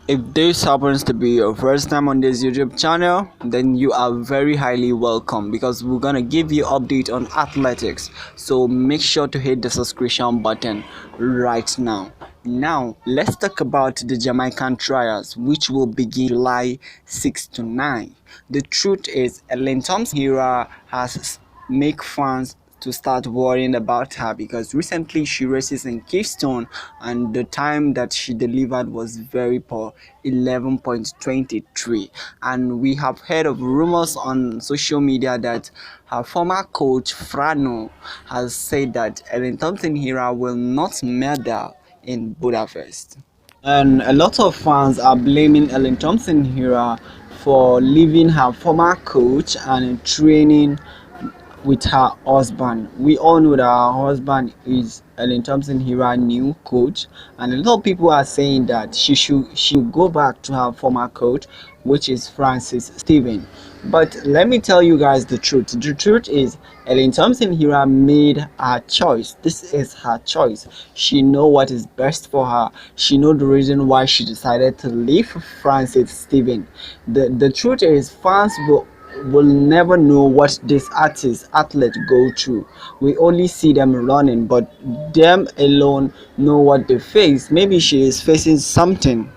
If this happens to be your first time on this YouTube channel, then you are very highly welcome because we're gonna give you update on athletics. So make sure to hit the subscription button right now. Now let's talk about the Jamaican trials, which will begin July 6 to 9. The truth is, Elaine Thompson Hera has make fans to start worrying about her because recently she races in Keystone and the time that she delivered was very poor, 11.23. And we have heard of rumors on social media that her former coach Frano has said that Ellen Thompson Hera will not medal in Budapest. And a lot of fans are blaming Ellen Thompson Hera for leaving her former coach and training with her husband. We all know that her husband is Ellen Thompson Hera new coach, and a lot of people are saying that she should go back to her former coach, which is Francis Steven. But let me tell you guys the truth. The truth is Ellen Thompson Hera made her choice. This is her choice. She know what is best for her. She know the reason why she decided to leave Francis Steven. The truth is fans will never know what this athlete go through. We only see them running, but them alone know what they face. Maybe she is facing something